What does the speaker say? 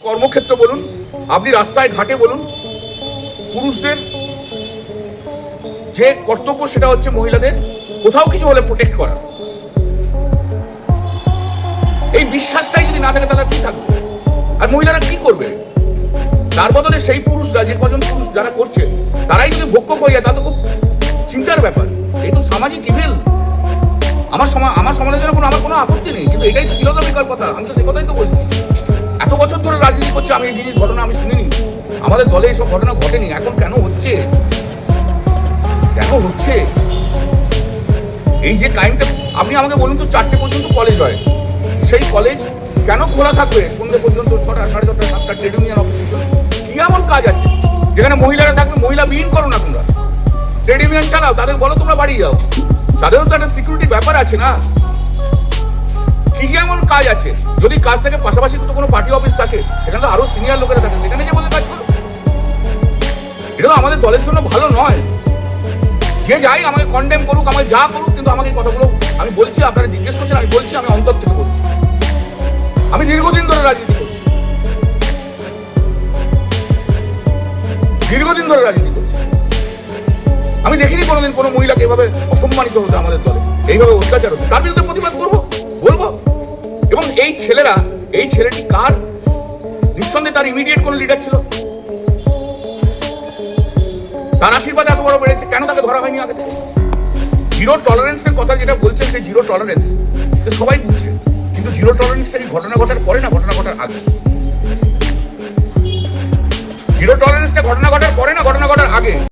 কর্মক্ষেত্র বলুন, আপনি রাস্তায় ঘাটে বলুন, পুরুষদের যে কর্তব্য সেটা হচ্ছে মহিলাদের কোথাও কিছু হলে প্রোটেক্ট করা। এই বিশ্বাসটাই যদি না থাকে তাহলে কি থাকবে? আর মহিলারা কি করবে? তার বদলে সেই পুরুষরা, যে কজন পুরুষ যারা করছে, তারাই যদি ভক্ষক হয়ে যায়, তা তো খুব চিন্তার ব্যাপার। এই তো সামাজিক ইভেল। আমার সমালোচনা আমার কোনো আপত্তি নেই, কিন্তু এটাই তো ফিলোসফিক্যাল কথা। আমি তো সে কথাই তো বলছি। এত বছর ধরে রাজনীতি করছে, আমি এই জিনিস ঘটনা আমি শুনিনি। আমাদের দলে এইসব ঘটনা ঘটেনি। এখন কেন হচ্ছে? কেন হচ্ছে? এই যে টাইমটা আপনি আমাকে বলুন তো, 4টে পর্যন্ত কলেজ হয়, সেই কলেজ কেন খোলা থাকবে সন্ধ্যে পর্যন্ত? 6টা, 6:30, 7টা ট্রেড ইউনিয়ন অফিস কি এমন কাজ আছে যেখানে মহিলারা থাকবে? মহিলা বিহীন করো না তোমরা, ট্রেড ইউনিয়ন চালাও, তাদের বলো তোমরা বাড়ি যাও। তাদেরও তো একটা সিকিউরিটি ব্যাপার আছে না? কি এমন কাজ আছে? যদি কাজ থাকে পাশাপাশি তো কোনো পার্টি অফিস থাকে, সেখানে তো আরো সিনিয়র লোকেরা থাকে, সেখানে যে বসে কাজ করো। এটা তো আমাদের দলের জন্য ভালো নয়। যে যাই আমাকে কন্ডেম করুক, আমাকে যা করুক, কিন্তু আমাকে কথাগুলো আমি বলছি, আপনারা জিজ্ঞেস করছেন, আমি বলছি, আমি অন্তর থেকে বলছি। আমি দীর্ঘদিন ধরে রাজনীতি করছি, আমি দেখিনি কোনোদিন কোনো মহিলাকে এভাবে অসম্মানিত হতে আমাদের দলে, এইভাবে অত্যাচার হতো। তার বিরুদ্ধে প্রতিবাদ করবো, বলবো। এবং এই ছেলেটি কার? নিঃসন্দেহে তার ইমিডিয়েট কোন লিডার ছিল, তার আশীর্বাদে এত বড় বেড়েছে। কেন তাকে ধরা হয়নি আগে থেকে? জিরো টলারেন্সের কথা যেটা বলছেন, সেই জিরো টলারেন্স সবাই বুঝছে, কিন্তু জিরো টলারেন্সটা কি ঘটনা ঘটার পরে না ঘটনা ঘটার আগে? জিরো টলারেন্সটা ঘটনা ঘটার পরে না ঘটনা ঘটার আগে?